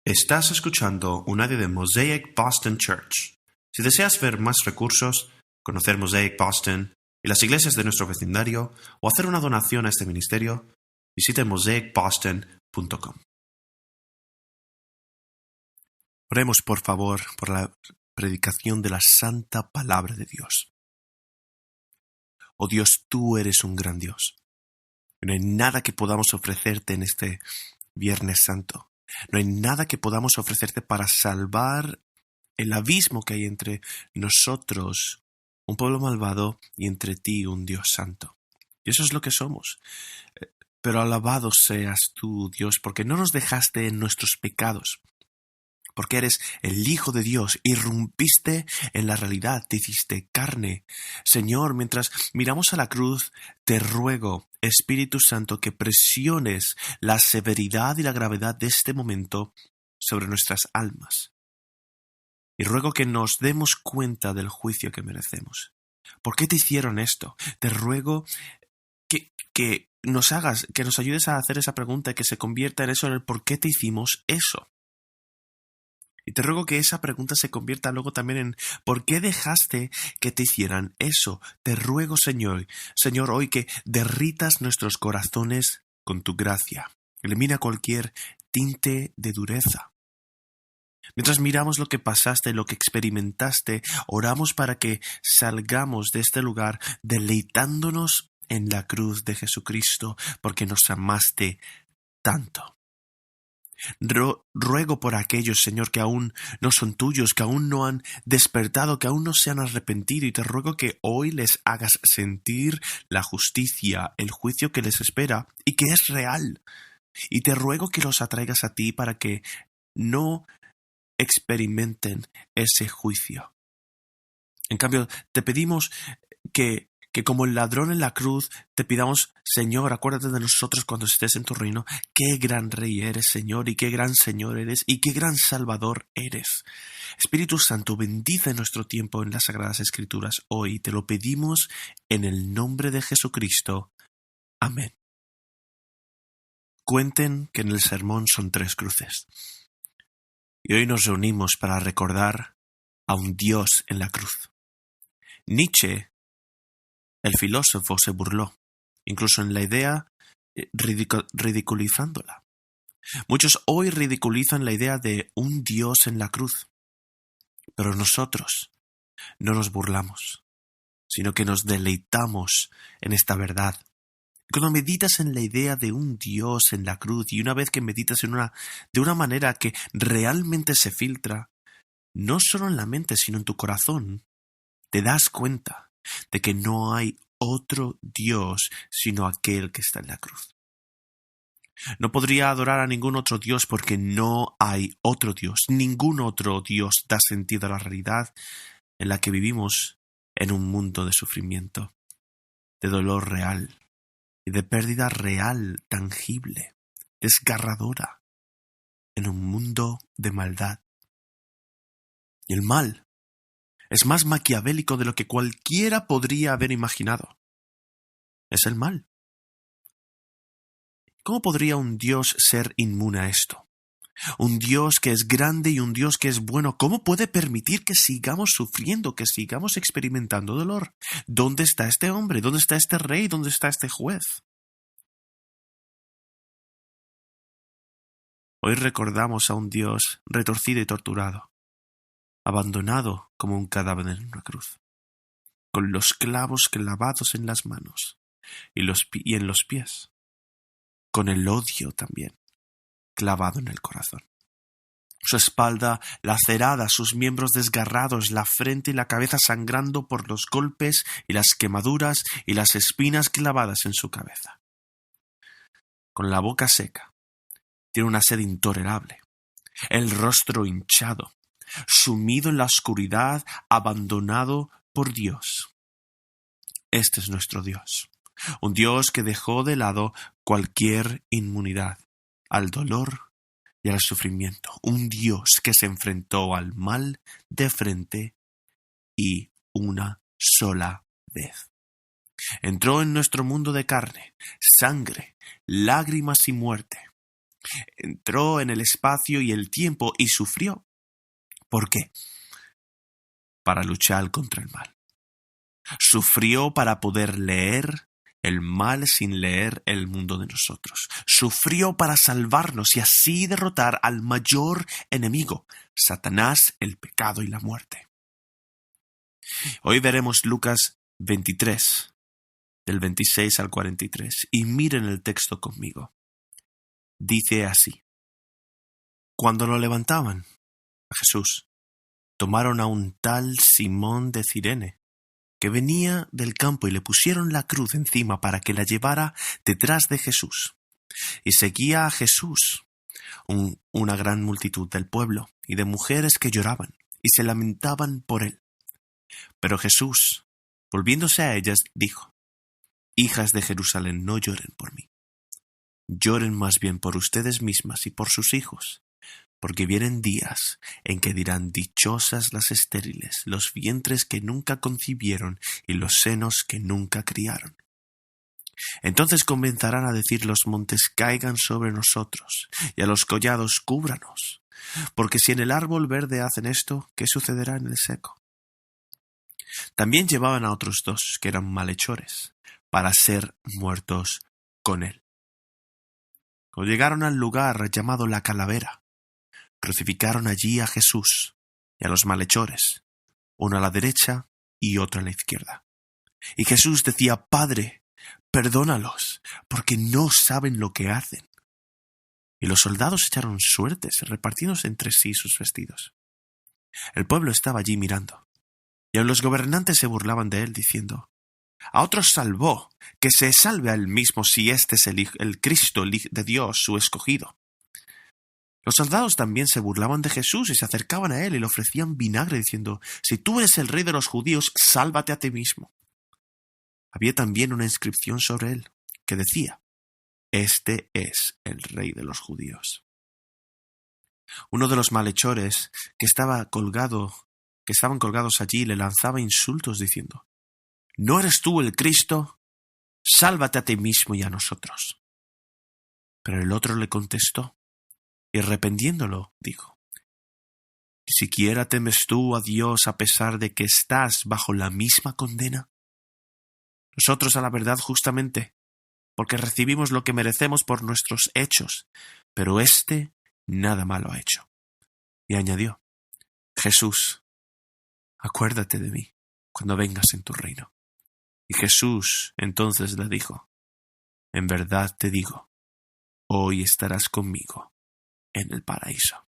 Estás escuchando un audio de Mosaic Boston Church. Si deseas ver más recursos, conocer Mosaic Boston y las iglesias de nuestro vecindario o hacer una donación a este ministerio, visite mosaicboston.com. Oremos, por favor, por la predicación de la santa palabra de Dios. Oh Dios, tú eres un gran Dios. No hay nada que podamos ofrecerte en este Viernes Santo. No hay nada que podamos ofrecerte para salvar el abismo que hay entre nosotros, un pueblo malvado, y entre ti, un Dios santo. Y eso es lo que somos. Pero alabado seas tú, Dios, porque no nos dejaste en nuestros pecados, porque eres el Hijo de Dios, irrumpiste en la realidad, te hiciste carne. Señor, mientras miramos a la cruz, te ruego, Espíritu Santo, que presiones la severidad y la gravedad de este momento sobre nuestras almas. Y ruego que nos demos cuenta del juicio que merecemos. ¿Por qué te hicieron esto? Te ruego que nos ayudes a hacer esa pregunta y que se convierta en eso, en el por qué te hicimos eso. Y te ruego que esa pregunta se convierta luego también en ¿por qué dejaste que te hicieran eso? Te ruego, Señor, hoy que derritas nuestros corazones con tu gracia. Elimina cualquier tinte de dureza. Mientras miramos lo que pasaste, lo que experimentaste, oramos para que salgamos de este lugar deleitándonos en la cruz de Jesucristo, porque nos amaste tanto. Ruego por aquellos, Señor, que aún no son tuyos, que aún no han despertado, que aún no se han arrepentido, y te ruego que hoy les hagas sentir la justicia, el juicio que les espera y que es real. Y te ruego que los atraigas a ti para que no experimenten ese juicio. En cambio, te pedimos que como el ladrón en la cruz, te pidamos, Señor, acuérdate de nosotros cuando estés en tu reino. Qué gran Rey eres, Señor, y qué gran Señor eres, y qué gran Salvador eres. Espíritu Santo, bendice nuestro tiempo en las Sagradas Escrituras hoy. Te lo pedimos en el nombre de Jesucristo. Amén. Cuenten que en el sermón son 3 cruces. Y hoy nos reunimos para recordar a un Dios en la cruz. Nietzsche, el filósofo, se burló, incluso en la idea, ridiculizándola. Muchos hoy ridiculizan la idea de un Dios en la cruz, pero nosotros no nos burlamos, sino que nos deleitamos en esta verdad. Cuando meditas en la idea de un Dios en la cruz, y una vez que meditas de una manera que realmente se filtra, no solo en la mente, sino en tu corazón, te das cuenta de que no hay otro Dios sino aquel que está en la cruz. No podría adorar a ningún otro Dios porque no hay otro Dios. Ningún otro Dios da sentido a la realidad en la que vivimos en un mundo de sufrimiento, de dolor real y de pérdida real, tangible, desgarradora, en un mundo de maldad. Y el mal es más maquiavélico de lo que cualquiera podría haber imaginado. Es el mal. ¿Cómo podría un Dios ser inmune a esto? Un Dios que es grande y un Dios que es bueno, ¿cómo puede permitir que sigamos sufriendo, que sigamos experimentando dolor? ¿Dónde está este hombre? ¿Dónde está este rey? ¿Dónde está este juez? Hoy recordamos a un Dios retorcido y torturado, abandonado como un cadáver en una cruz, con los clavos clavados en las manos y en los pies, con el odio también clavado en el corazón. Su espalda lacerada, sus miembros desgarrados, la frente y la cabeza sangrando por los golpes y las quemaduras y las espinas clavadas en su cabeza. Con la boca seca, tiene una sed intolerable, el rostro hinchado, sumido en la oscuridad, abandonado por Dios. Este es nuestro Dios, un Dios que dejó de lado cualquier inmunidad al dolor y al sufrimiento, un Dios que se enfrentó al mal de frente y una sola vez. Entró en nuestro mundo de carne, sangre, lágrimas y muerte, Entró en el espacio y el tiempo y sufrió. ¿Por qué? Para luchar contra el mal. Sufrió para poder leer el mal sin leer el mundo de nosotros. Sufrió para salvarnos y así derrotar al mayor enemigo, Satanás, el pecado y la muerte. Hoy veremos Lucas 23, del 26 al 43, y miren el texto conmigo. Dice así: Cuando lo levantaban a Jesús, tomaron a un tal Simón de Cirene, que venía del campo, y le pusieron la cruz encima para que la llevara detrás de Jesús. Y seguía a Jesús una gran multitud del pueblo y de mujeres que lloraban y se lamentaban por él. Pero Jesús, volviéndose a ellas, dijo: Hijas de Jerusalén, no lloren por mí. Lloren más bien por ustedes mismas y por sus hijos, porque vienen días en que dirán: dichosas las estériles, los vientres que nunca concibieron y los senos que nunca criaron. Entonces comenzarán a decir los montes: caigan sobre nosotros, y a los collados: cúbranos. Porque si en el árbol verde hacen esto, ¿qué sucederá en el seco? También llevaban a otros dos, que eran malhechores, para ser muertos con él. Cuando llegaron al lugar llamado la Calavera, crucificaron allí a Jesús y a los malhechores, uno a la derecha y otro a la izquierda. Y Jesús decía: Padre, perdónalos, porque no saben lo que hacen. Y los soldados echaron suertes, repartiéndose entre sí sus vestidos. El pueblo estaba allí mirando, y los gobernantes se burlaban de él, diciendo: A otros salvó, que se salve a él mismo si este es el Cristo, el Hijo de Dios, su escogido. Los soldados también se burlaban de Jesús y se acercaban a él y le ofrecían vinagre, diciendo: Si tú eres el rey de los judíos, sálvate a ti mismo. Había también una inscripción sobre él que decía: Este es el rey de los judíos. Uno de los malhechores que estaban colgados allí le lanzaba insultos diciendo: ¿No eres tú el Cristo? Sálvate a ti mismo y a nosotros. Pero el otro le contestó, y arrepentiéndolo, dijo: ¿Ni siquiera temes tú a Dios a pesar de que estás bajo la misma condena? Nosotros, a la verdad, justamente, porque recibimos lo que merecemos por nuestros hechos, pero éste nada malo ha hecho. Y añadió: Jesús, acuérdate de mí cuando vengas en tu reino. Y Jesús entonces le dijo: En verdad te digo, hoy estarás conmigo en el paraíso.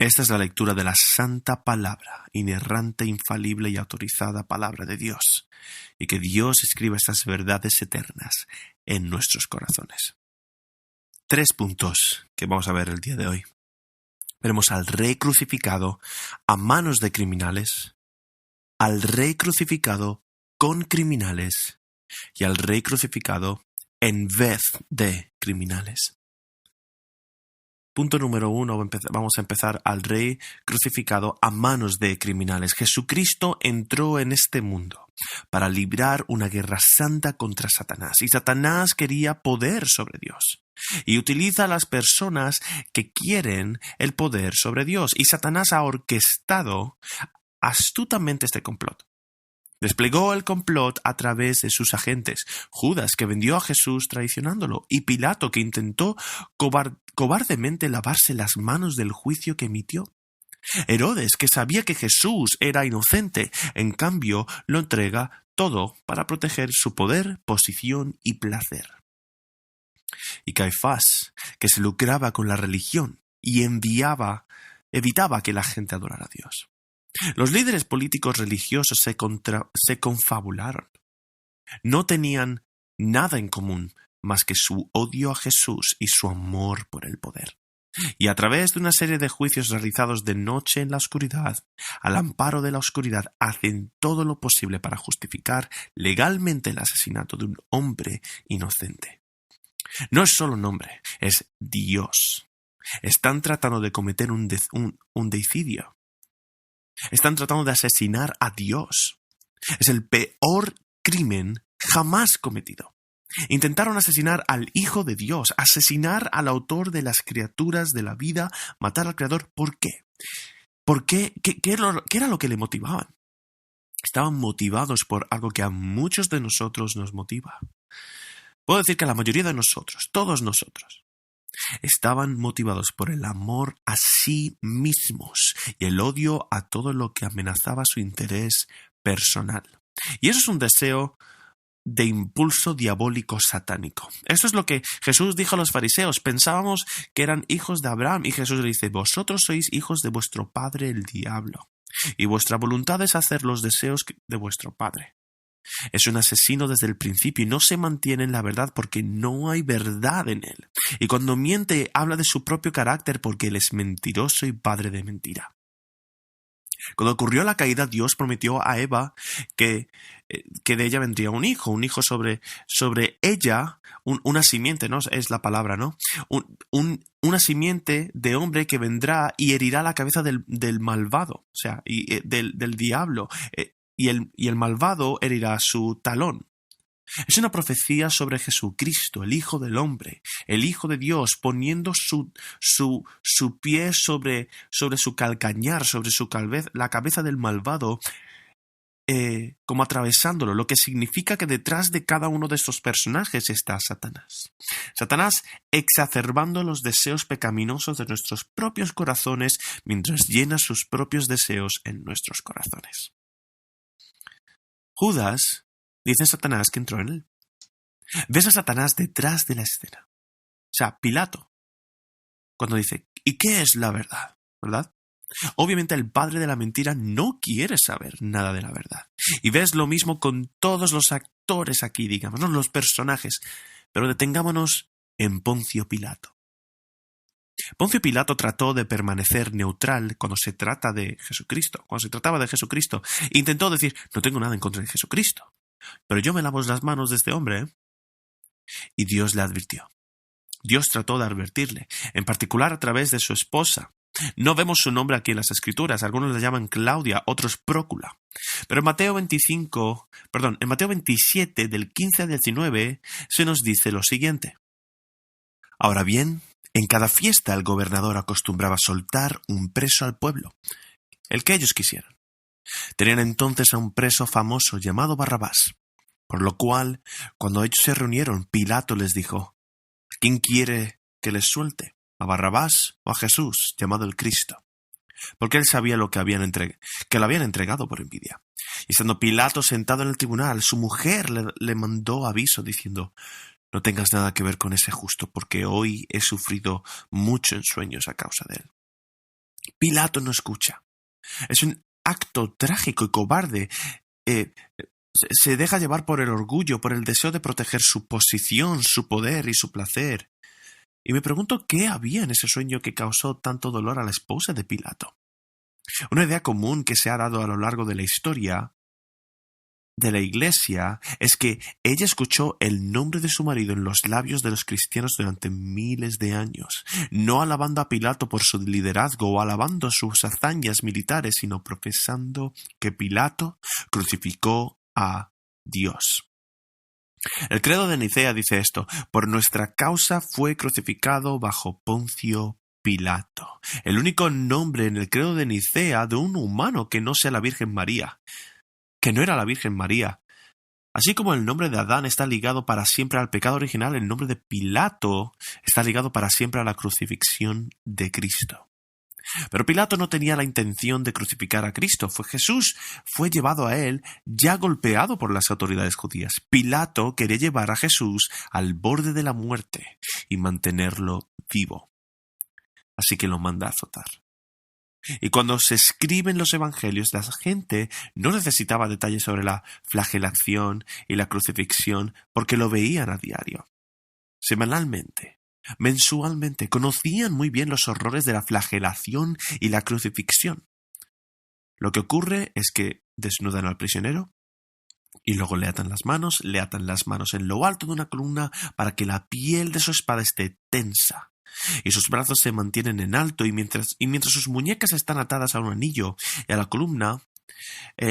Esta es la lectura de la santa palabra, inerrante, infalible y autorizada palabra de Dios, y que Dios escriba estas verdades eternas en nuestros corazones. 3 puntos que vamos a ver el día de hoy. Veremos al rey crucificado a manos de criminales, al rey crucificado con criminales y al rey crucificado en vez de criminales. Punto número 1, vamos a empezar al rey crucificado a manos de criminales. Jesucristo entró en este mundo para librar una guerra santa contra Satanás. Y Satanás quería poder sobre Dios. Y utiliza a las personas que quieren el poder sobre Dios. Y Satanás ha orquestado astutamente este complot. Desplegó el complot a través de sus agentes: Judas, que vendió a Jesús traicionándolo, y Pilato, que intentó cobardemente lavarse las manos del juicio que emitió. Herodes, que sabía que Jesús era inocente, en cambio lo entrega todo para proteger su poder, posición y placer. Y Caifás, que se lucraba con la religión y evitaba que la gente adorara a Dios. Los líderes políticos religiosos se confabularon. No tenían nada en común más que su odio a Jesús y su amor por el poder. Y a través de una serie de juicios realizados de noche en la oscuridad, al amparo de la oscuridad, hacen todo lo posible para justificar legalmente el asesinato de un hombre inocente. No es solo un hombre, es Dios. Están tratando de cometer un deicidio. Están tratando de asesinar a Dios. Es el peor crimen jamás cometido. Intentaron asesinar al Hijo de Dios, asesinar al autor de las criaturas de la vida, matar al Creador. ¿Por qué? ¿Por qué? ¿Qué era lo que le motivaban? Estaban motivados por algo que a muchos de nosotros nos motiva. Puedo decir que a la mayoría de nosotros, todos nosotros, estaban motivados por el amor a sí mismos y el odio a todo lo que amenazaba su interés personal. Y eso es un deseo de impulso diabólico satánico. Esto es lo que Jesús dijo a los fariseos. Pensábamos que eran hijos de Abraham y Jesús le dice: vosotros sois hijos de vuestro padre el diablo, y vuestra voluntad es hacer los deseos de vuestro padre. Es un asesino desde el principio y no se mantiene en la verdad porque no hay verdad en él. Y cuando miente, habla de su propio carácter porque él es mentiroso y padre de mentira. Cuando ocurrió la caída, Dios prometió a Eva que de ella vendría un hijo sobre ella, una simiente, ¿no? Es la palabra, ¿no? Una simiente de hombre que vendrá y herirá la cabeza del malvado, o sea, del diablo, y el malvado herirá su talón. Es una profecía sobre Jesucristo, el Hijo del Hombre, el Hijo de Dios, poniendo su pie sobre su calcañar, sobre la cabeza del malvado, como atravesándolo, lo que significa que detrás de cada uno de estos personajes está Satanás. Satanás exacerbando los deseos pecaminosos de nuestros propios corazones mientras llena sus propios deseos en nuestros corazones. Judas dice Satanás que entró en él. Ves a Satanás detrás de la escena. O sea, Pilato, cuando dice: ¿y qué es la verdad? ¿Verdad? Obviamente el padre de la mentira no quiere saber nada de la verdad. Y ves lo mismo con todos los actores aquí, digamos, ¿no? Los personajes. Pero detengámonos en Poncio Pilato. Poncio Pilato trató de permanecer neutral cuando se trata de Jesucristo. Cuando se trataba de Jesucristo, intentó decir: no tengo nada en contra de Jesucristo, pero yo me lavo las manos de este hombre. Y Dios le advirtió. Dios trató de advertirle, en particular a través de su esposa. No vemos su nombre aquí en las Escrituras. Algunos la llaman Claudia, otros Prócula. Pero en Mateo 27, del 15 al 19, se nos dice lo siguiente. Ahora bien, en cada fiesta el gobernador acostumbraba soltar un preso al pueblo, el que ellos quisieran. Tenían entonces a un preso famoso llamado Barrabás, por lo cual, cuando ellos se reunieron, Pilato les dijo: ¿a quién quiere que les suelte? ¿A Barrabás o a Jesús, llamado el Cristo? Porque él sabía lo que lo habían entregado por envidia. Y estando Pilato sentado en el tribunal, su mujer le mandó aviso diciendo: no tengas nada que ver con ese justo, porque hoy he sufrido mucho en sueños a causa de él. Pilato no escucha. Es un acto trágico y cobarde. Se deja llevar por el orgullo, por el deseo de proteger su posición, su poder y su placer. Y me pregunto qué había en ese sueño que causó tanto dolor a la esposa de Pilato. Una idea común que se ha dado a lo largo de la historia de la Iglesia es que ella escuchó el nombre de su marido en los labios de los cristianos durante miles de años, no alabando a Pilato por su liderazgo o alabando sus hazañas militares, sino profesando que Pilato crucificó a Dios. El credo de Nicea dice esto: por nuestra causa fue crucificado bajo Poncio Pilato. El único nombre en el credo de Nicea de un humano que no sea la Virgen María, que no era la Virgen María. Así como el nombre de Adán está ligado para siempre al pecado original, el nombre de Pilato está ligado para siempre a la crucifixión de Cristo. Pero Pilato no tenía la intención de crucificar a Cristo. Jesús fue llevado a él ya golpeado por las autoridades judías. Pilato quería llevar a Jesús al borde de la muerte y mantenerlo vivo. Así que lo manda a azotar. Y cuando se escriben los evangelios, la gente no necesitaba detalles sobre la flagelación y la crucifixión porque lo veían a diario. Semanalmente, mensualmente, conocían muy bien los horrores de la flagelación y la crucifixión. Lo que ocurre es que desnudan al prisionero y luego le atan las manos en lo alto de una columna para que la piel de su espada esté tensa. Y sus brazos se mantienen en alto y mientras sus muñecas están atadas a un anillo y a la columna,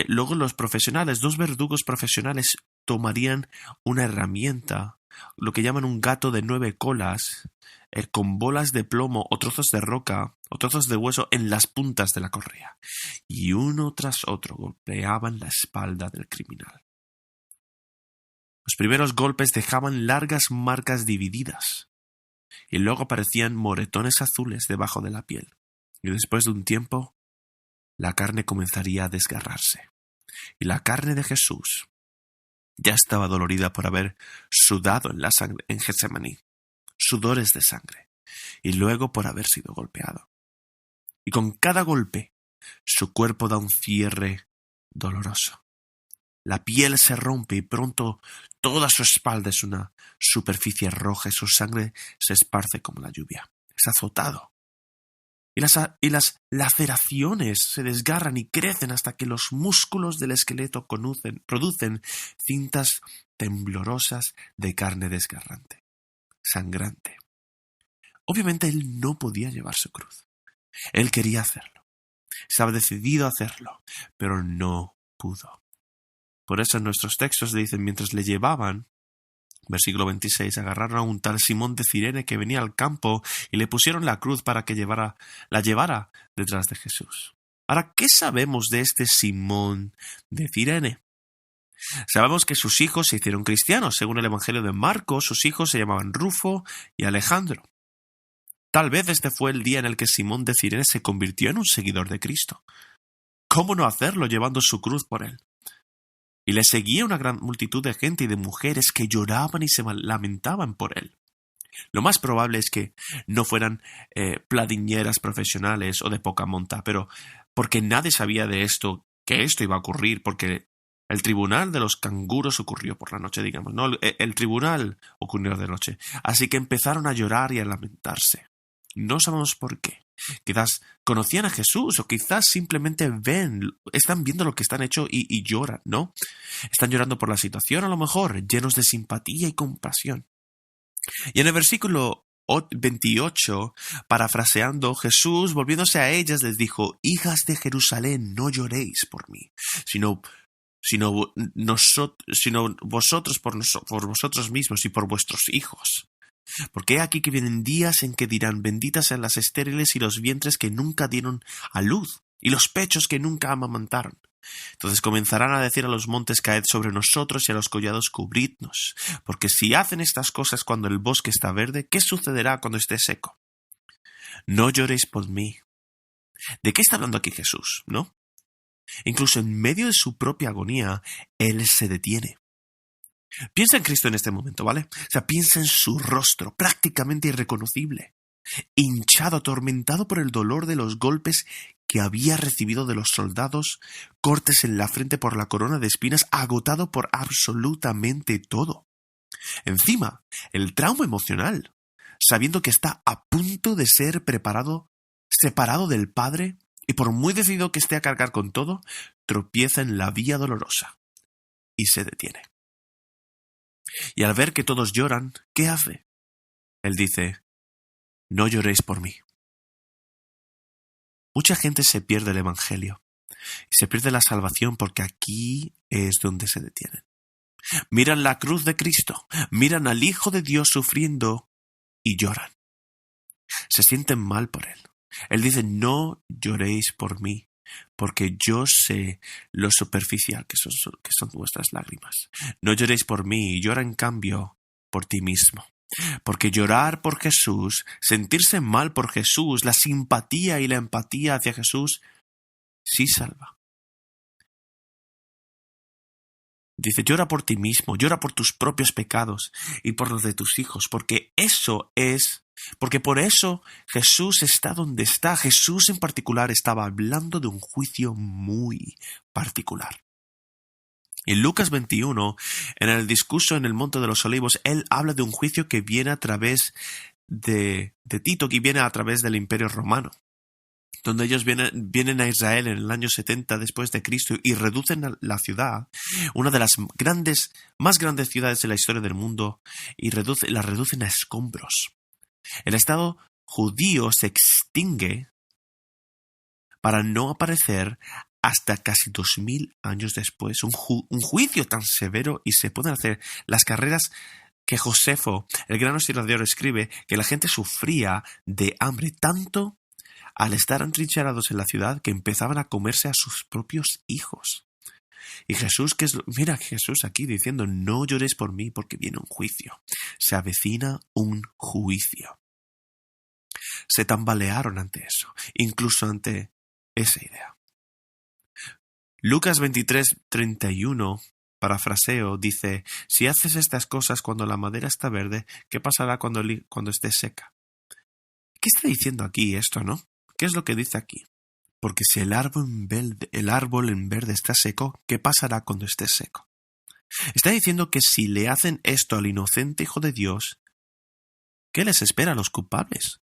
luego los profesionales, dos verdugos profesionales, tomarían una herramienta, lo que llaman un gato de 9 colas, con bolas de plomo o trozos de roca o trozos de hueso en las puntas de la correa, y uno tras otro golpeaban la espalda del criminal. Los primeros golpes dejaban largas marcas divididas, y luego aparecían moretones azules debajo de la piel, y después de un tiempo, la carne comenzaría a desgarrarse. Y la carne de Jesús ya estaba dolorida por haber sudado en la sangre en Getsemaní, sudores de sangre, y luego por haber sido golpeado. Y con cada golpe, su cuerpo da un cierre doloroso. La piel se rompe y pronto toda su espalda es una superficie roja y su sangre se esparce como la lluvia. Es azotado. Y las laceraciones se desgarran y crecen hasta que los músculos del esqueleto producen cintas temblorosas de carne desgarrante, sangrante. Obviamente él no podía llevar su cruz. Él quería hacerlo. Estaba decidido a hacerlo, pero no pudo. Por eso en nuestros textos dicen, mientras le llevaban, versículo 26, agarraron a un tal Simón de Cirene que venía al campo y le pusieron la cruz para que la llevara detrás de Jesús. Ahora, ¿qué sabemos de este Simón de Cirene? Sabemos que sus hijos se hicieron cristianos. Según el Evangelio de Marcos, sus hijos se llamaban Rufo y Alejandro. Tal vez este fue el día en el que Simón de Cirene se convirtió en un seguidor de Cristo. ¿Cómo no hacerlo llevando su cruz por él? Y le seguía una gran multitud de gente y de mujeres que lloraban y se lamentaban por él. Lo más probable es que no fueran pladiñeras profesionales o de poca monta, pero porque nadie sabía de esto, que esto iba a ocurrir, porque el tribunal de los canguros ocurrió por la noche, digamos, ¿no? El tribunal ocurrió de noche. Así que empezaron a llorar y a lamentarse. No sabemos por qué. Quizás conocían a Jesús o quizás simplemente están viendo lo que están hecho y lloran, ¿no? Están llorando por la situación a lo mejor, llenos de simpatía y compasión. Y en el versículo 28, parafraseando, Jesús, volviéndose a ellas, les dijo: hijas de Jerusalén, no lloréis por mí, sino vosotros por vosotros mismos y por vuestros hijos. Porque he aquí que vienen días en que dirán: benditas sean las estériles y los vientres que nunca dieron a luz, y los pechos que nunca amamantaron. Entonces comenzarán a decir a los montes: caed sobre nosotros, y a los collados: cubridnos. Porque si hacen estas cosas cuando el bosque está verde, ¿qué sucederá cuando esté seco? No lloréis por mí. ¿De qué está hablando aquí Jesús, no? Incluso en medio de su propia agonía, Él se detiene. Piensa en Cristo en este momento, ¿vale? O sea, piensa en su rostro, prácticamente irreconocible, hinchado, atormentado por el dolor de los golpes que había recibido de los soldados, cortes en la frente por la corona de espinas, agotado por absolutamente todo. Encima, el trauma emocional, sabiendo que está a punto de ser separado del Padre, y por muy decidido que esté a cargar con todo, tropieza en la vía dolorosa y se detiene. Y al ver que todos lloran, ¿qué hace? Él dice: no lloréis por mí. Mucha gente se pierde el Evangelio y se pierde la salvación porque aquí es donde se detienen. Miran la cruz de Cristo, miran al Hijo de Dios sufriendo y lloran. Se sienten mal por Él. Él dice: no lloréis por mí, porque yo sé lo superficial que son vuestras lágrimas. No lloréis por mí, y llora en cambio por ti mismo. Porque llorar por Jesús, sentirse mal por Jesús, la simpatía y la empatía hacia Jesús, sí salva. Dice: llora por ti mismo, llora por tus propios pecados y por los de tus hijos, porque por eso Jesús está donde está. Jesús en particular estaba hablando de un juicio muy particular. En Lucas 21, en el discurso en el Monte de los Olivos, él habla de un juicio que viene a través de Tito, que viene a través del Imperio Romano, donde ellos vienen a Israel en el año 70 después de Cristo y reducen la ciudad, una de las más grandes ciudades de la historia del mundo, y la reducen a escombros. El Estado judío se extingue para no aparecer hasta casi 2000 años después, un juicio tan severo, y se pueden hacer las carreras que Josefo, el gran historiador, escribe que la gente sufría de hambre tanto al estar entrincherados en la ciudad que empezaban a comerse a sus propios hijos. Y Jesús, mira Jesús aquí diciendo, no llores por mí porque viene un juicio. Se avecina un juicio. Se tambalearon ante eso, incluso ante esa idea. Lucas 23:31, parafraseo, dice, si haces estas cosas cuando la madera está verde, ¿qué pasará cuando esté seca? ¿Qué está diciendo aquí esto, no? ¿Qué es lo que dice aquí? Porque si el árbol en verde está seco, ¿qué pasará cuando esté seco? Está diciendo que si le hacen esto al inocente Hijo de Dios, ¿qué les espera a los culpables?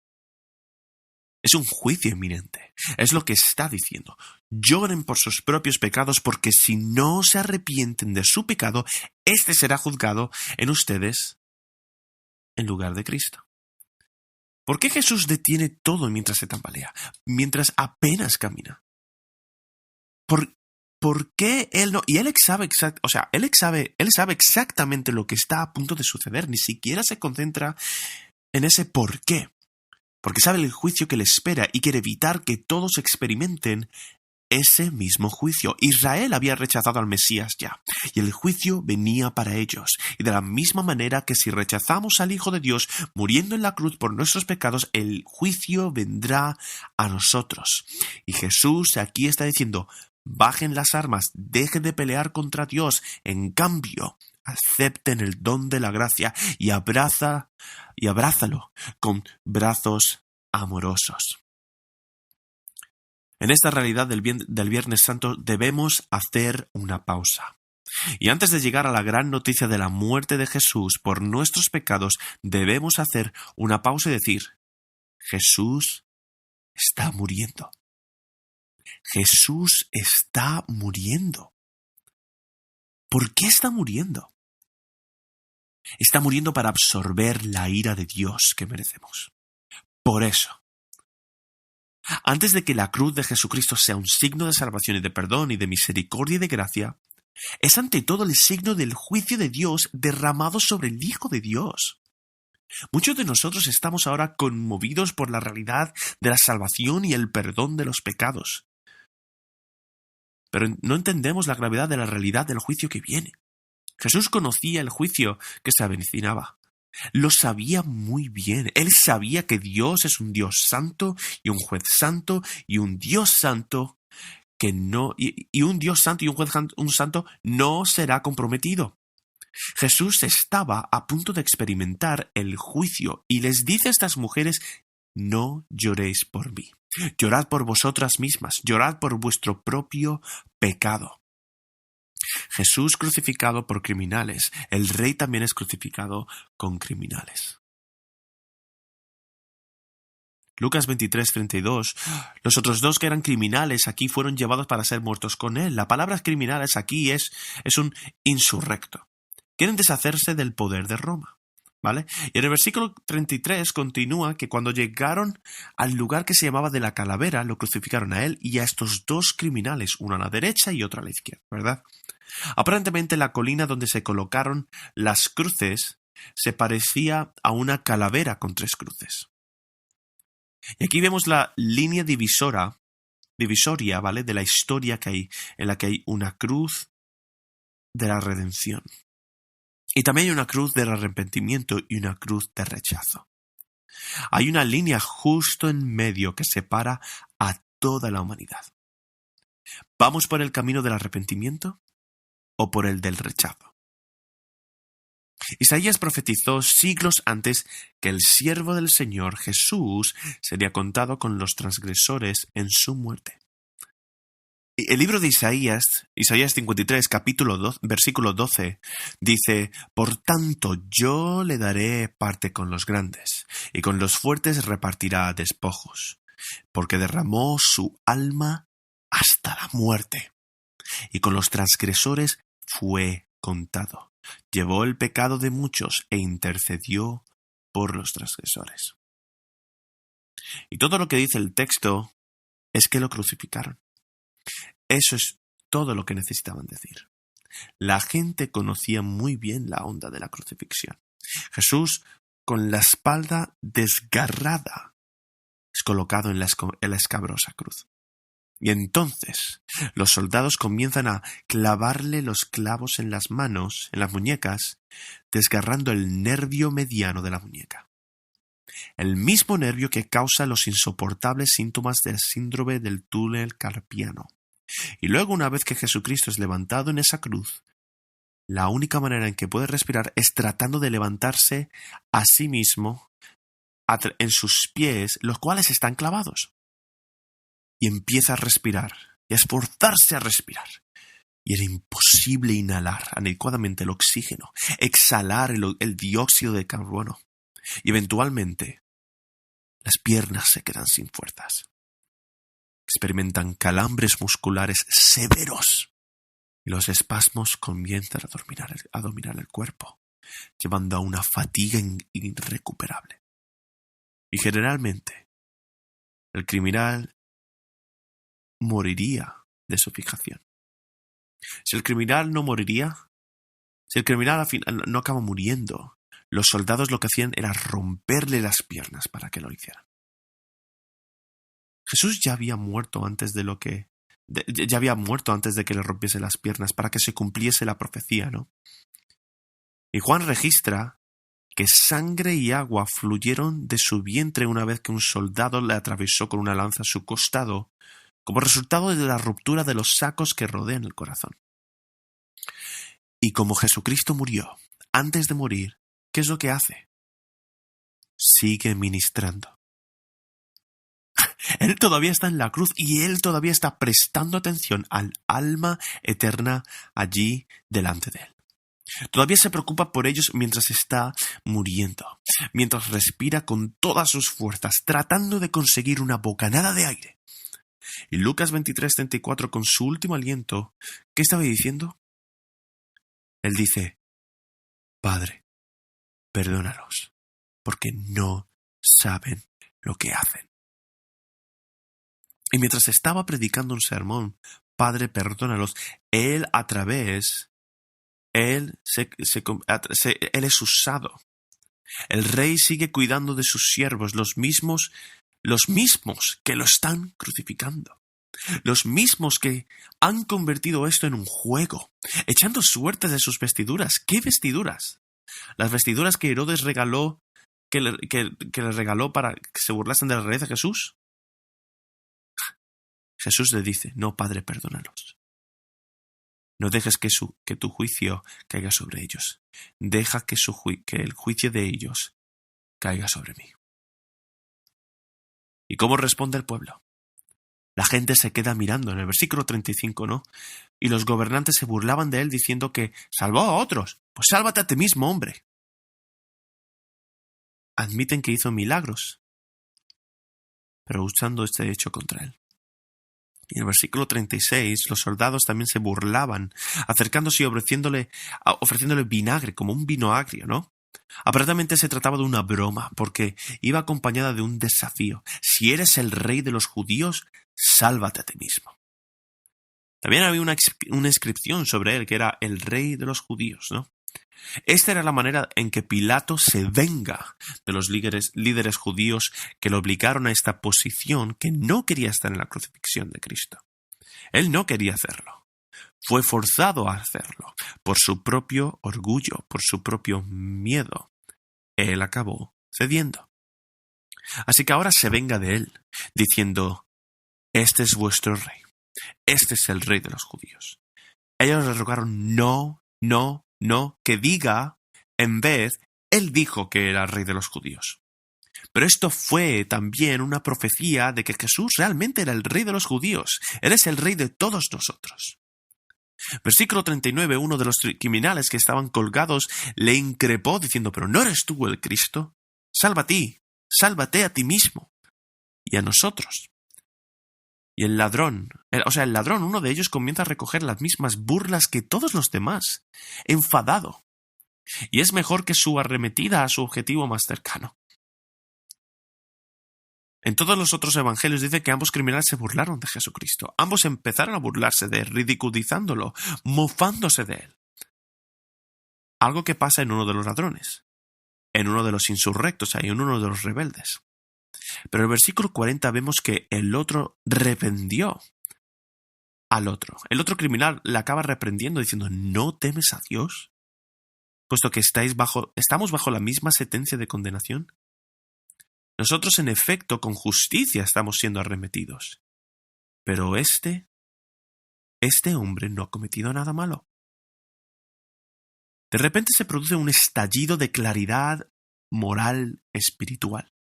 Es un juicio inminente. Es lo que está diciendo. Lloren por sus propios pecados, porque si no se arrepienten de su pecado, éste será juzgado en ustedes en lugar de Cristo. ¿Por qué Jesús detiene todo mientras se tambalea? Mientras apenas camina. ¿Por qué él no? Y él sabe exactamente lo que está a punto de suceder. Ni siquiera se concentra en ese por qué. Porque sabe el juicio que le espera y quiere evitar que todos experimenten ese mismo juicio. Israel había rechazado al Mesías ya, y el juicio venía para ellos. Y de la misma manera que si rechazamos al Hijo de Dios muriendo en la cruz por nuestros pecados, el juicio vendrá a nosotros. Y Jesús aquí está diciendo, bajen las armas, dejen de pelear contra Dios, en cambio, acepten el don de la gracia y abrázalo con brazos amorosos. En esta realidad del Viernes Santo debemos hacer una pausa. Y antes de llegar a la gran noticia de la muerte de Jesús por nuestros pecados, debemos hacer una pausa y decir, Jesús está muriendo. Jesús está muriendo. ¿Por qué está muriendo? Está muriendo para absorber la ira de Dios que merecemos. Por eso, antes de que la cruz de Jesucristo sea un signo de salvación y de perdón y de misericordia y de gracia, es ante todo el signo del juicio de Dios derramado sobre el Hijo de Dios. Muchos de nosotros estamos ahora conmovidos por la realidad de la salvación y el perdón de los pecados. Pero no entendemos la gravedad de la realidad del juicio que viene. Jesús conocía el juicio que se avecinaba. Lo sabía muy bien. Él sabía que Dios es un Dios santo y un juez santo y un Dios santo que no y un Dios santo y un juez santo no será comprometido. Jesús estaba a punto de experimentar el juicio y les dice a estas mujeres: no lloréis por mí. Llorad por vosotras mismas, llorad por vuestro propio pecado. Jesús crucificado por criminales, el Rey también es crucificado con criminales. Lucas 23:32, los otros dos que eran criminales aquí fueron llevados para ser muertos con él. La palabra criminales aquí es un insurrecto. Quieren deshacerse del poder de Roma. ¿Vale? Y en el versículo 33 continúa que cuando llegaron al lugar que se llamaba de la Calavera, lo crucificaron a él y a estos dos criminales, uno a la derecha y otro a la izquierda, ¿verdad? Aparentemente la colina donde se colocaron las cruces se parecía a una calavera con 3 cruces. Y aquí vemos la línea divisoria, ¿vale? De la historia que hay, en la que hay una cruz de la redención. Y también hay una cruz del arrepentimiento y una cruz de rechazo. Hay una línea justo en medio que separa a toda la humanidad. ¿Vamos por el camino del arrepentimiento o por el del rechazo? Isaías profetizó siglos antes que el siervo del Señor, Jesús, sería contado con los transgresores en su muerte. El libro de Isaías 53, capítulo 2, versículo 12, dice: por tanto yo le daré parte con los grandes, y con los fuertes repartirá despojos, porque derramó su alma hasta la muerte, y con los transgresores fue contado. Llevó el pecado de muchos e intercedió por los transgresores. Y todo lo que dice el texto es que lo crucificaron. Eso es todo lo que necesitaban decir. La gente conocía muy bien la onda de la crucifixión. Jesús, con la espalda desgarrada, es colocado en la escabrosa cruz. Y entonces los soldados comienzan a clavarle los clavos en las manos, en las muñecas, desgarrando el nervio mediano de la muñeca. El mismo nervio que causa los insoportables síntomas del síndrome del túnel carpiano. Y luego, una vez que Jesucristo es levantado en esa cruz, la única manera en que puede respirar es tratando de levantarse a sí mismo en sus pies, los cuales están clavados. Y empieza a respirar, y a esforzarse a respirar. Y era imposible inhalar adecuadamente el oxígeno, exhalar el dióxido de carbono. Y eventualmente, las piernas se quedan sin fuerzas. Experimentan calambres musculares severos. Y los espasmos comienzan a dominar el cuerpo, llevando a una fatiga irrecuperable. Y generalmente, el criminal moriría de su fijación. Si el criminal no moriría, si el criminal al final no acaba muriendo, los soldados lo que hacían era romperle las piernas para que lo hicieran. Jesús ya había muerto antes de que le rompiese las piernas para que se cumpliese la profecía, ¿no? Y Juan registra que sangre y agua fluyeron de su vientre una vez que un soldado le atravesó con una lanza su costado, como resultado de la ruptura de los sacos que rodean el corazón. Y como Jesucristo murió, antes de morir, ¿qué es lo que hace? Sigue ministrando. Él todavía está en la cruz y Él todavía está prestando atención al alma eterna allí delante de Él. Todavía se preocupa por ellos mientras está muriendo, mientras respira con todas sus fuerzas, tratando de conseguir una bocanada de aire. Y Lucas 23:34, con su último aliento, ¿qué estaba diciendo? Él dice: Padre, perdónalos, porque no saben lo que hacen. Y mientras estaba predicando un sermón, Padre, perdónalos, Él es usado. El rey sigue cuidando de sus siervos, los mismos que lo están crucificando. Los mismos que han convertido esto en un juego, echando suertes de sus vestiduras. ¿Qué vestiduras? Las vestiduras que Herodes regaló, que le regaló para que se burlasen de la rey de Jesús. Jesús le dice: no, Padre, perdónalos. No dejes que tu juicio caiga sobre ellos. Deja que el juicio de ellos caiga sobre mí. ¿Y cómo responde el pueblo? La gente se queda mirando en el versículo 35, ¿no? Y los gobernantes se burlaban de él diciendo que salvó a otros. Pues sálvate a ti mismo, hombre. Admiten que hizo milagros, pero usando este hecho contra él. Y en el versículo 36, los soldados también se burlaban, acercándose y ofreciéndole vinagre, como un vino agrio, ¿no? Aparentemente se trataba de una broma, porque iba acompañada de un desafío. Si eres el rey de los judíos, sálvate a ti mismo. También había una inscripción sobre él, que era el rey de los judíos, ¿no? Esta era la manera en que Pilato se venga de los líderes judíos que lo obligaron a esta posición, que no quería estar en la crucifixión de Cristo. Él no quería hacerlo. Fue forzado a hacerlo por su propio orgullo, por su propio miedo. Él acabó cediendo. Así que ahora se venga de él, diciendo: este es vuestro rey. Este es el rey de los judíos. Ellos le rogaron: no, que diga, en vez, él dijo que era rey de los judíos. Pero esto fue también una profecía de que Jesús realmente era el rey de los judíos. Él es el rey de todos nosotros. Versículo 39, uno de los criminales que estaban colgados le increpó diciendo: ¿pero no eres tú el Cristo? Sálvate a ti mismo y a nosotros. Y el ladrón, uno de ellos, comienza a recoger las mismas burlas que todos los demás, enfadado. Y es mejor que su arremetida a su objetivo más cercano. En todos los otros evangelios dice que ambos criminales se burlaron de Jesucristo. Ambos empezaron a burlarse de él, ridiculizándolo, mofándose de él. Algo que pasa en uno de los ladrones, en uno de los insurrectos, en uno de los rebeldes. Pero en el versículo 40 vemos que el otro reprendió al otro. El otro criminal le acaba reprendiendo diciendo, ¿no temes a Dios? Puesto que estamos bajo la misma sentencia de condenación. Nosotros, en efecto, con justicia estamos siendo arremetidos. Pero este hombre no ha cometido nada malo. De repente se produce un estallido de claridad moral espiritual.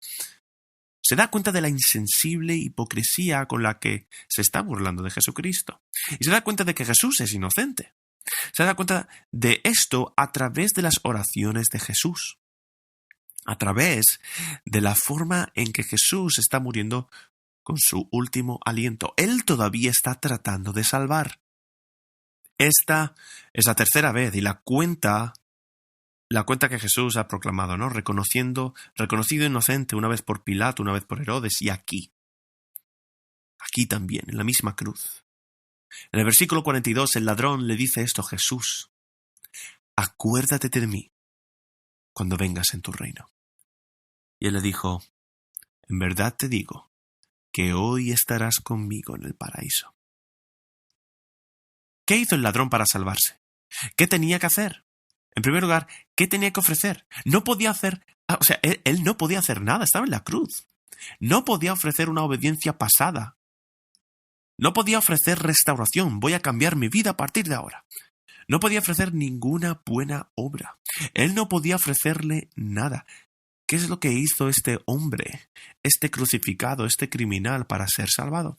Se da cuenta de la insensible hipocresía con la que se está burlando de Jesucristo. Y se da cuenta de que Jesús es inocente. Se da cuenta de esto a través de las oraciones de Jesús. A través de la forma en que Jesús está muriendo con su último aliento. Él todavía está tratando de salvar. Esta es la tercera vez y la cuenta que Jesús ha proclamado, ¿no? Reconocido inocente una vez por Pilato, una vez por Herodes y aquí también, en la misma cruz. En el versículo 42 el ladrón le dice esto a Jesús: acuérdate de mí cuando vengas en tu reino. Y él le dijo: en verdad te digo que hoy estarás conmigo en el paraíso. ¿Qué hizo el ladrón para salvarse? ¿Qué tenía que hacer? En primer lugar, ¿qué tenía que ofrecer? No podía hacer, él no podía hacer nada, estaba en la cruz. No podía ofrecer una obediencia pasada. No podía ofrecer restauración, voy a cambiar mi vida a partir de ahora. No podía ofrecer ninguna buena obra. Él no podía ofrecerle nada. ¿Qué es lo que hizo este hombre, este crucificado, este criminal para ser salvado?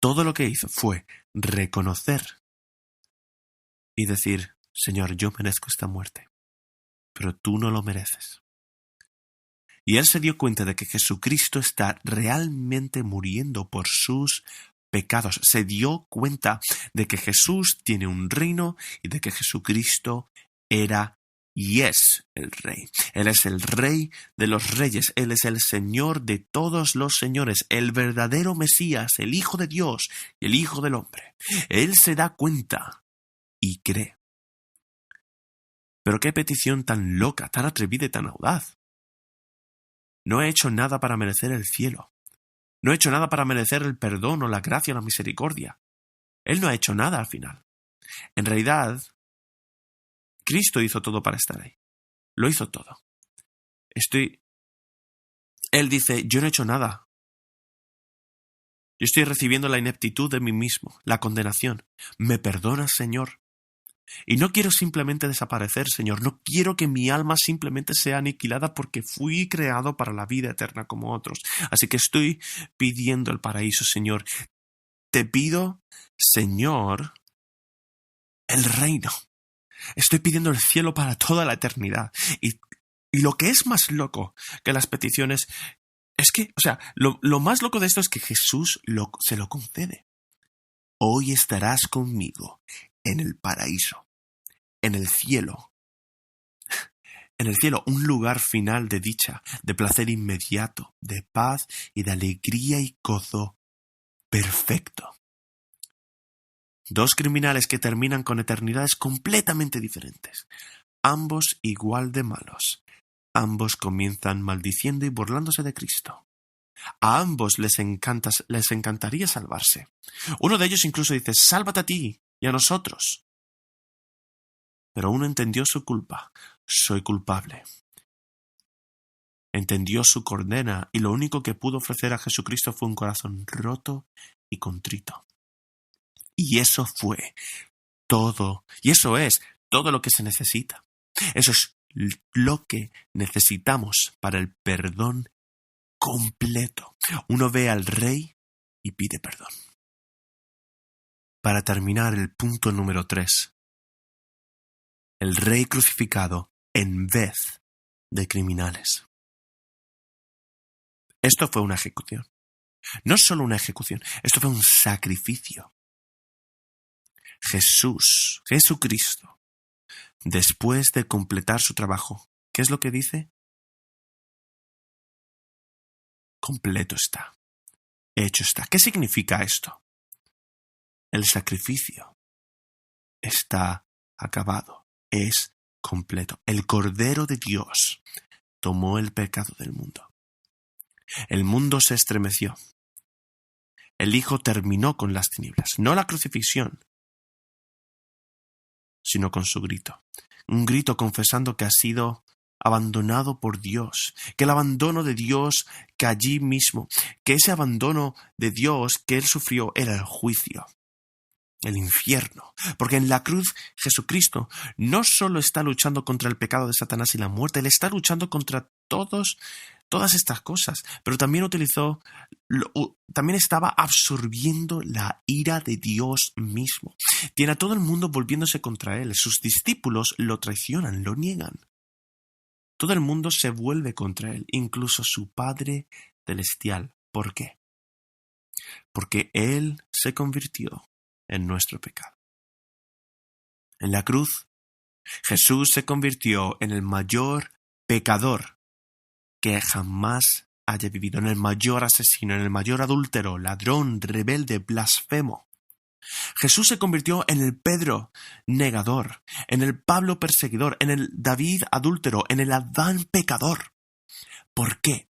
Todo lo que hizo fue reconocer y decir: Señor, yo merezco esta muerte, pero tú no lo mereces. Y él se dio cuenta de que Jesucristo está realmente muriendo por sus pecados. Se dio cuenta de que Jesús tiene un reino y de que Jesucristo era y es el Rey. Él es el Rey de los reyes. Él es el Señor de todos los señores, el verdadero Mesías, el Hijo de Dios y el Hijo del hombre. Él se da cuenta y cree. Pero qué petición tan loca, tan atrevida y tan audaz. No he hecho nada para merecer el cielo. No he hecho nada para merecer el perdón o la gracia o la misericordia. Él no ha hecho nada al final. En realidad, Cristo hizo todo para estar ahí. Lo hizo todo. Él dice: yo no he hecho nada. Yo estoy recibiendo la ineptitud de mí mismo, la condenación. ¿Me perdonas, Señor? Y no quiero simplemente desaparecer, Señor. No quiero que mi alma simplemente sea aniquilada porque fui creado para la vida eterna como otros. Así que estoy pidiendo el paraíso, Señor. Te pido, Señor, el reino. Estoy pidiendo el cielo para toda la eternidad. Y lo que es más loco que las peticiones es que, lo más loco de esto es que Jesús se lo concede. Hoy estarás conmigo en el paraíso, en el cielo. En el cielo, un lugar final de dicha, de placer inmediato, de paz y de alegría y gozo perfecto. Dos criminales que terminan con eternidades completamente diferentes, ambos igual de malos. Ambos comienzan maldiciendo y burlándose de Cristo. A ambos les encantaría salvarse. Uno de ellos incluso dice: sálvate a ti y a nosotros. Pero uno entendió su culpa. Soy culpable. Entendió su condena y lo único que pudo ofrecer a Jesucristo fue un corazón roto y contrito. Y eso fue todo. Y eso es todo lo que se necesita. Eso es lo que necesitamos para el perdón completo. Uno ve al Rey y pide perdón. Para terminar, el punto número 3. El Rey crucificado en vez de criminales. Esto fue una ejecución. No solo una ejecución, esto fue un sacrificio. Jesucristo, después de completar su trabajo, ¿qué es lo que dice? completo está. Hecho está. ¿Qué significa esto? El sacrificio está acabado. Es completo. El Cordero de Dios tomó el pecado del mundo. El mundo se estremeció. El Hijo terminó con las tinieblas. No la crucifixión, sino con su grito. Un grito confesando que ha sido abandonado por Dios, que el abandono de Dios que allí mismo, que ese abandono de Dios que él sufrió era el juicio, el infierno, porque en la cruz Jesucristo no solo está luchando contra el pecado de Satanás y la muerte, él está luchando contra todas estas cosas, pero también también estaba absorbiendo la ira de Dios mismo. Tiene a todo el mundo volviéndose contra él, sus discípulos lo traicionan, lo niegan. Todo el mundo se vuelve contra él, incluso su Padre Celestial. ¿Por qué? Porque él se convirtió en nuestro pecado. En la cruz, Jesús se convirtió en el mayor pecador que jamás haya vivido, en el mayor asesino, en el mayor adúltero, ladrón, rebelde, blasfemo. Jesús se convirtió en el Pedro negador, en el Pablo perseguidor, en el David adúltero, en el Adán pecador. ¿Por qué?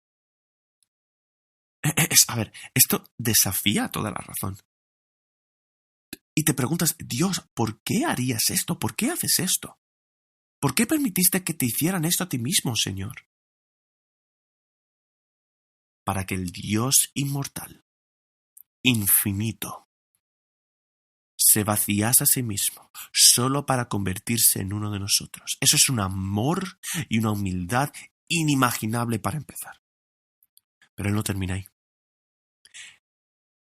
A ver, esto desafía toda la razón. Y te preguntas, Dios, ¿por qué harías esto? ¿Por qué haces esto? ¿Por qué permitiste que te hicieran esto a ti mismo, Señor? Para que el Dios inmortal, infinito, se vaciase a sí mismo, solo para convertirse en uno de nosotros. Eso es un amor y una humildad inimaginable para empezar. Pero él no termina ahí.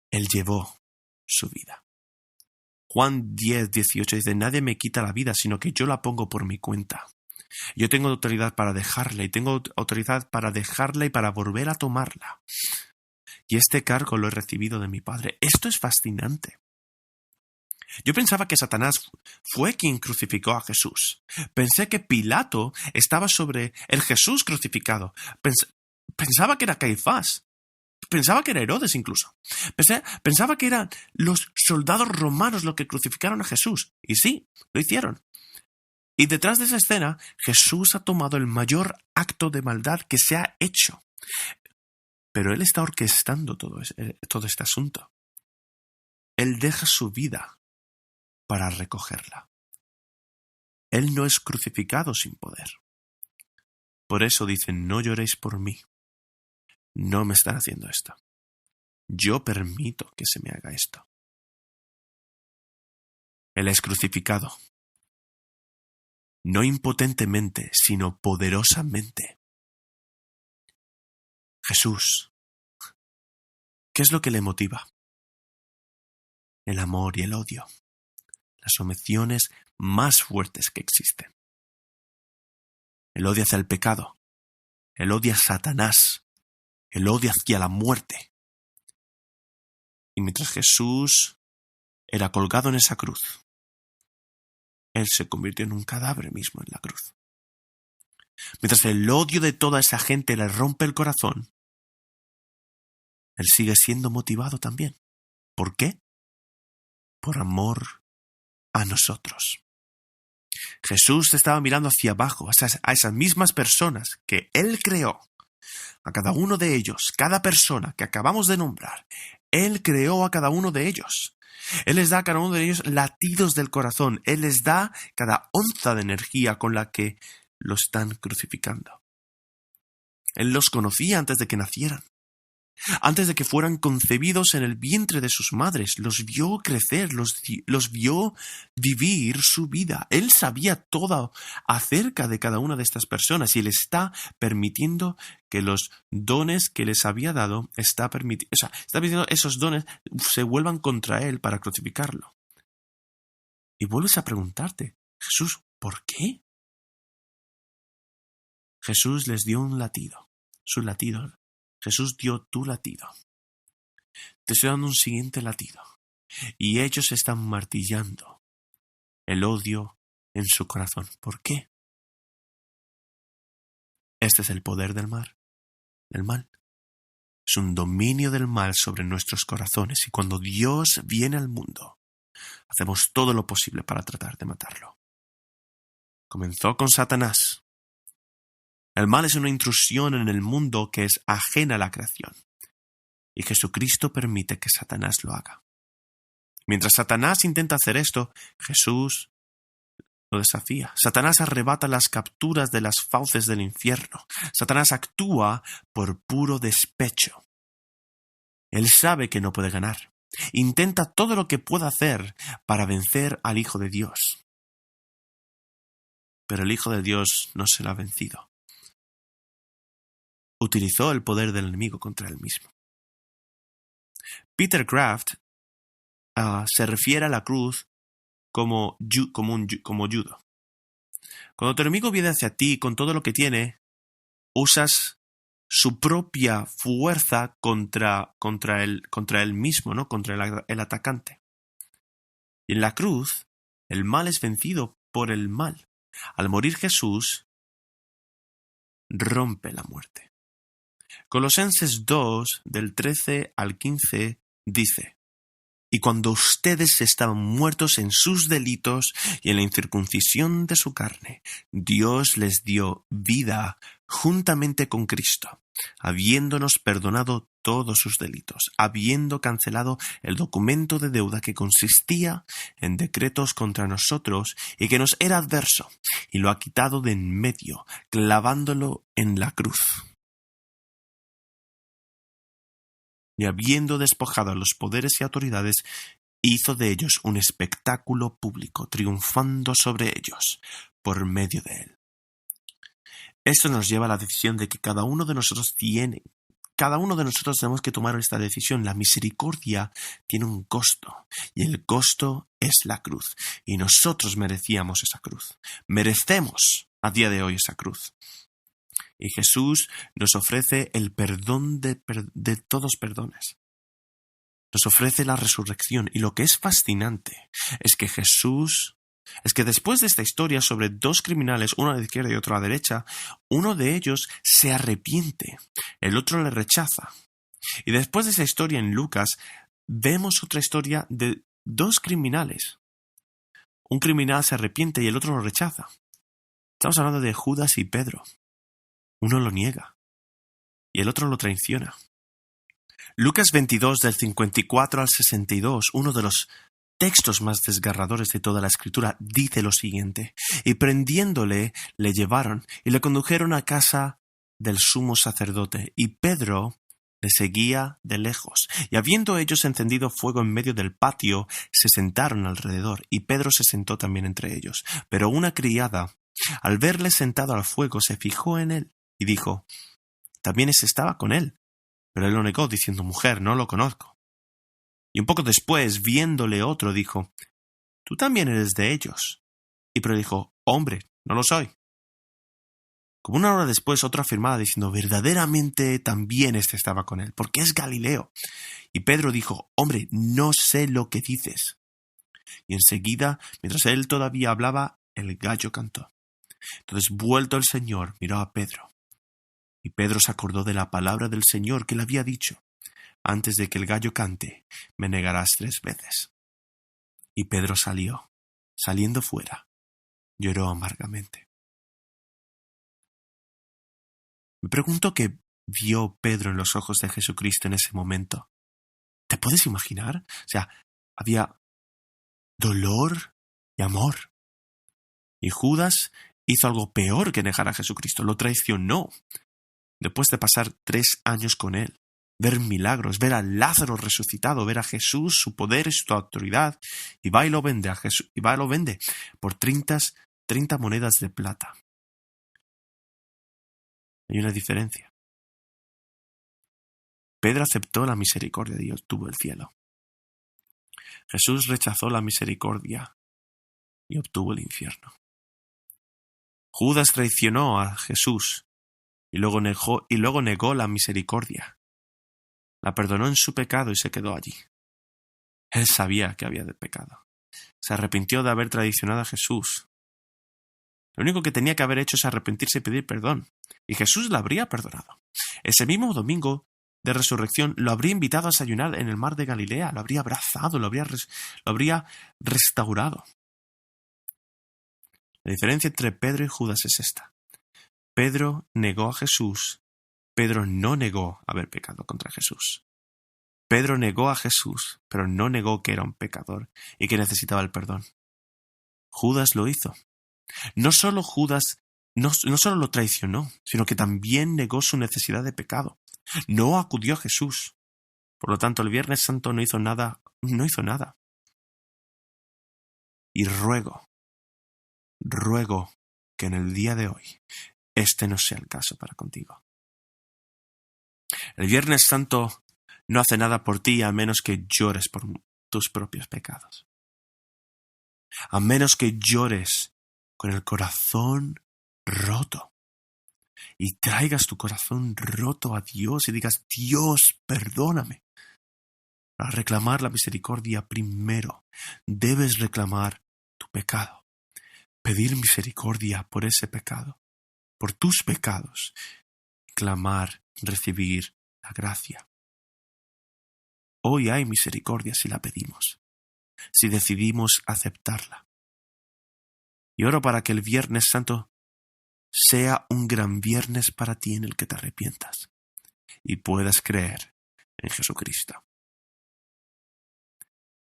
Él llevó su vida. Juan 10:18 dice, nadie me quita la vida, sino que yo la pongo por mi cuenta. Yo tengo autoridad para dejarla y tengo autoridad para dejarla y para volver a tomarla. Y este cargo lo he recibido de mi Padre. Esto es fascinante. Yo pensaba que Satanás fue quien crucificó a Jesús. Pensé que Pilato estaba sobre el Jesús crucificado. Pensaba que era Caifás. Pensaba que era Herodes incluso. Pensaba que eran los soldados romanos los que crucificaron a Jesús. Y sí, lo hicieron. Y detrás de esa escena, Jesús ha tomado el mayor acto de maldad que se ha hecho. Pero él está orquestando todo este asunto. Él deja su vida para recogerla. Él no es crucificado sin poder. Por eso dicen, no lloréis por mí. No me están haciendo esto. Yo permito que se me haga esto. Él es crucificado. No impotentemente, sino poderosamente. Jesús, ¿qué es lo que le motiva? El amor y el odio. Las emociones más fuertes que existen. El odio hacia el pecado. El odio a Satanás. El odio hacia la muerte. Y mientras Jesús era colgado en esa cruz, él se convirtió en un cadáver mismo en la cruz. Mientras el odio de toda esa gente le rompe el corazón, él sigue siendo motivado también. ¿Por qué? Por amor a nosotros. Jesús estaba mirando hacia abajo, a esas mismas personas que él creó. A cada uno de ellos, cada persona que acabamos de nombrar, él creó a cada uno de ellos. Él les da a cada uno de ellos latidos del corazón. Él les da cada onza de energía con la que lo están crucificando. Él los conocía antes de que nacieran. Antes de que fueran concebidos en el vientre de sus madres, los vio crecer, los vio vivir su vida. Él sabía todo acerca de cada una de estas personas y él está permitiendo que los dones que les había dado, está permitiendo esos dones se vuelvan contra él para crucificarlo. Y vuelves a preguntarte, Jesús, ¿por qué? Jesús les dio un latido, su latido. Jesús dio tu latido. Te estoy dando un siguiente latido. Y ellos están martillando el odio en su corazón. ¿Por qué? Este es el poder del mal. es un dominio del mal sobre nuestros corazones, y cuando Dios viene al mundo, hacemos todo lo posible para tratar de matarlo. Comenzó con Satanás. El mal es una intrusión en el mundo que es ajena a la creación, y Jesucristo permite que Satanás lo haga. Mientras Satanás intenta hacer esto, Jesús lo desafía. Satanás arrebata las capturas de las fauces del infierno. Satanás actúa por puro despecho. Él sabe que no puede ganar. Intenta todo lo que pueda hacer para vencer al Hijo de Dios. Pero el Hijo de Dios no se lo ha vencido. Utilizó el poder del enemigo contra él mismo. Peter Kraft se refiere a la cruz como judo. Cuando tu enemigo viene hacia ti con todo lo que tiene, usas su propia fuerza contra él mismo, ¿no? Contra el atacante. Y en la cruz, el mal es vencido por el mal. Al morir Jesús, rompe la muerte. Colosenses 2, del 13 al 15, dice: Y cuando ustedes estaban muertos en sus delitos y en la incircuncisión de su carne, Dios les dio vida juntamente con Cristo, habiéndonos perdonado todos sus delitos, habiendo cancelado el documento de deuda que consistía en decretos contra nosotros y que nos era adverso, y lo ha quitado de en medio, clavándolo en la cruz. Y habiendo despojado a los poderes y autoridades, hizo de ellos un espectáculo público, triunfando sobre ellos por medio de él. Esto nos lleva a la decisión de que cada uno de nosotros tenemos que tomar esta decisión. La misericordia tiene un costo, y el costo es la cruz. Y nosotros merecíamos esa cruz. Merecemos a día de hoy esa cruz. Y Jesús nos ofrece el perdón de todos perdones. Nos ofrece la resurrección. Y lo que es fascinante es que después de esta historia sobre dos criminales, uno a la izquierda y otro a la derecha, uno de ellos se arrepiente, el otro le rechaza. Y después de esa historia en Lucas, vemos otra historia de dos criminales. Un criminal se arrepiente y el otro lo rechaza. Estamos hablando de Judas y Pedro. Uno lo niega y el otro lo traiciona. Lucas 22, del 54 al 62, uno de los textos más desgarradores de toda la Escritura, dice lo siguiente: Y prendiéndole, le llevaron y le condujeron a casa del sumo sacerdote, y Pedro le seguía de lejos. Y habiendo ellos encendido fuego en medio del patio, se sentaron alrededor, y Pedro se sentó también entre ellos. Pero una criada, al verle sentado al fuego, se fijó en él y dijo: también ese estaba con él. Pero él lo negó, diciendo: mujer, no lo conozco. Y un poco después, viéndole otro, dijo: tú también eres de ellos. Y Pedro dijo: hombre, no lo soy. Como una hora después, otro afirmaba, diciendo: verdaderamente también este estaba con él, porque es Galileo. Y Pedro dijo: hombre, no sé lo que dices. Y enseguida, mientras él todavía hablaba, el gallo cantó. Entonces, vuelto el Señor, miró a Pedro. Y Pedro se acordó de la palabra del Señor que le había dicho: antes de que el gallo cante, me negarás 3 veces. Y Pedro saliendo fuera, lloró amargamente. Me pregunto qué vio Pedro en los ojos de Jesucristo en ese momento. ¿Te puedes imaginar? O sea, había dolor y amor. Y Judas hizo algo peor que negar a Jesucristo, lo traicionó. Después de pasar 3 años con él, ver milagros, ver a Lázaro resucitado, ver a Jesús, su poder y su autoridad, y va y lo vende por 30 monedas de plata. Hay una diferencia. Pedro aceptó la misericordia y obtuvo el cielo. Jesús rechazó la misericordia y obtuvo el infierno. Judas traicionó a Jesús y luego negó la misericordia. La perdonó en su pecado y se quedó allí. Él sabía que había pecado. Se arrepintió de haber traicionado a Jesús. Lo único que tenía que haber hecho es arrepentirse y pedir perdón. Y Jesús la habría perdonado. Ese mismo domingo de resurrección, lo habría invitado a desayunar en el mar de Galilea, lo habría abrazado, lo habría restaurado. La diferencia entre Pedro y Judas es esta. Pedro negó a Jesús. Pedro no negó haber pecado contra Jesús. Pedro negó a Jesús, pero no negó que era un pecador y que necesitaba el perdón. Judas lo hizo. No solo Judas no solo lo traicionó, sino que también negó su necesidad de pecado. No acudió a Jesús. Por lo tanto, el Viernes Santo no hizo nada. Y ruego que en el día de hoy este no sea el caso para contigo. El Viernes Santo no hace nada por ti a menos que llores por tus propios pecados. A menos que llores con el corazón roto y traigas tu corazón roto a Dios y digas, Dios, perdóname. Para reclamar la misericordia primero debes reclamar tu pecado, pedir misericordia por ese pecado, por tus pecados, clamar, recibir la gracia. Hoy hay misericordia si la pedimos, si decidimos aceptarla. Y oro para que el Viernes Santo sea un gran viernes para ti en el que te arrepientas y puedas creer en Jesucristo.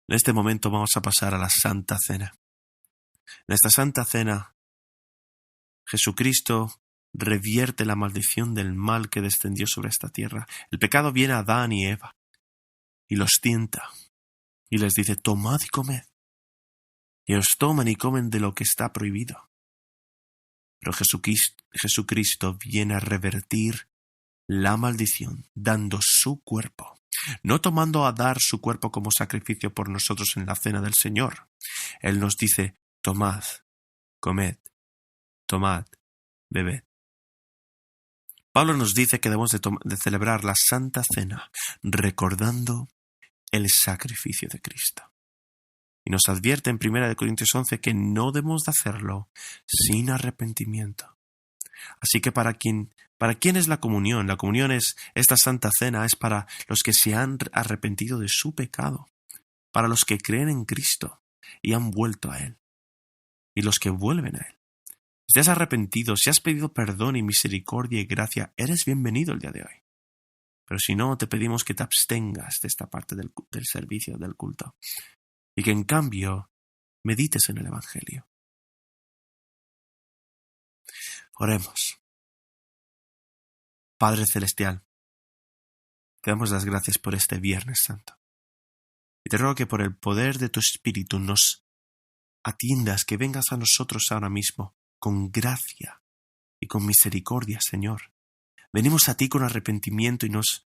En este momento vamos a pasar a la Santa Cena. En esta Santa Cena, Jesucristo revierte la maldición del mal que descendió sobre esta tierra. El pecado viene a Adán y Eva y los tienta y les dice, tomad y comed. Y ellos toman y comen de lo que está prohibido. Pero Jesucristo viene a revertir la maldición, dando su cuerpo, no tomando a dar su cuerpo como sacrificio por nosotros en la cena del Señor. Él nos dice, tomad, comed, tomad, bebed. Pablo nos dice que debemos de celebrar la Santa Cena recordando el sacrificio de Cristo. Y nos advierte en 1 Corintios 11 que no debemos de hacerlo sin arrepentimiento. Así que ¿para quién es la comunión? La comunión es, esta Santa Cena es para los que se han arrepentido de su pecado, para los que creen en Cristo y han vuelto a Él, y los que vuelven a Él. Si te has arrepentido, si has pedido perdón y misericordia y gracia, eres bienvenido el día de hoy. Pero si no, te pedimos que te abstengas de esta parte del servicio, del culto, y que en cambio medites en el Evangelio. Oremos. Padre Celestial, te damos las gracias por este Viernes Santo. Y te ruego que por el poder de tu Espíritu nos atiendas, que vengas a nosotros ahora mismo con gracia y con misericordia, Señor. Venimos a ti con arrepentimiento y nos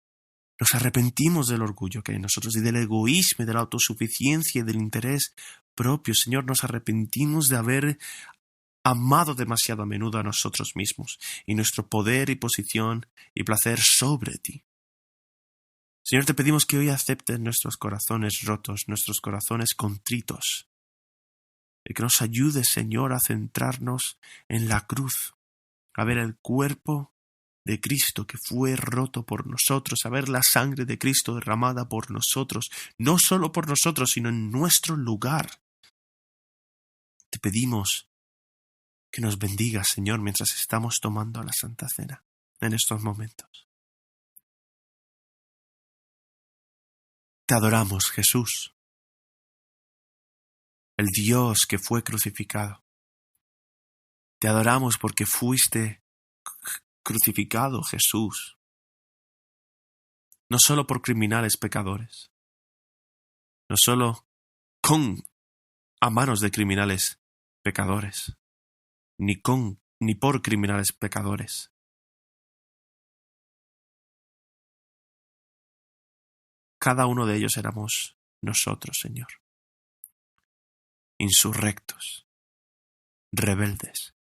arrepentimos del orgullo que hay en nosotros y del egoísmo y de la autosuficiencia y del interés propio. Señor, nos arrepentimos de haber amado demasiado a menudo a nosotros mismos y nuestro poder y posición y placer sobre ti. Señor, te pedimos que hoy aceptes nuestros corazones rotos, nuestros corazones contritos, y que nos ayudes, Señor, a centrarnos en la cruz, a ver el cuerpo de Cristo que fue roto por nosotros, a ver la sangre de Cristo derramada por nosotros, no solo por nosotros, sino en nuestro lugar. Te pedimos que nos bendigas, Señor, mientras estamos tomando la Santa Cena en estos momentos. Te adoramos, Jesús, el Dios que fue crucificado. Te adoramos porque fuiste crucificado, Jesús, no solo por criminales pecadores, no solo a manos de criminales pecadores, ni por criminales pecadores. Cada uno de ellos éramos nosotros, Señor, insurrectos, rebeldes.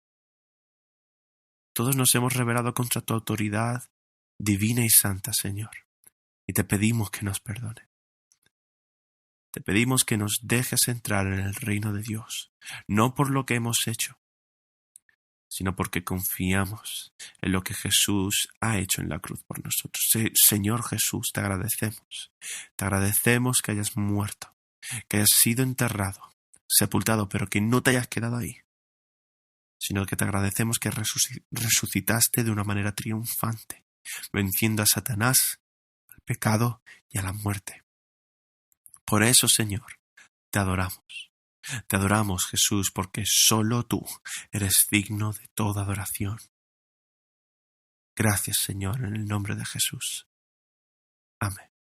Todos nos hemos rebelado contra tu autoridad divina y santa, Señor, y te pedimos que nos perdone. Te pedimos que nos dejes entrar en el reino de Dios, no por lo que hemos hecho, sino porque confiamos en lo que Jesús ha hecho en la cruz por nosotros. Señor Jesús, te agradecemos. Te agradecemos que hayas muerto, que hayas sido enterrado, sepultado, pero que no te hayas quedado ahí, sino que te agradecemos que resucitaste de una manera triunfante, venciendo a Satanás, al pecado y a la muerte. Por eso, Señor, te adoramos. Te adoramos, Jesús, porque solo tú eres digno de toda adoración. Gracias, Señor, en el nombre de Jesús. Amén.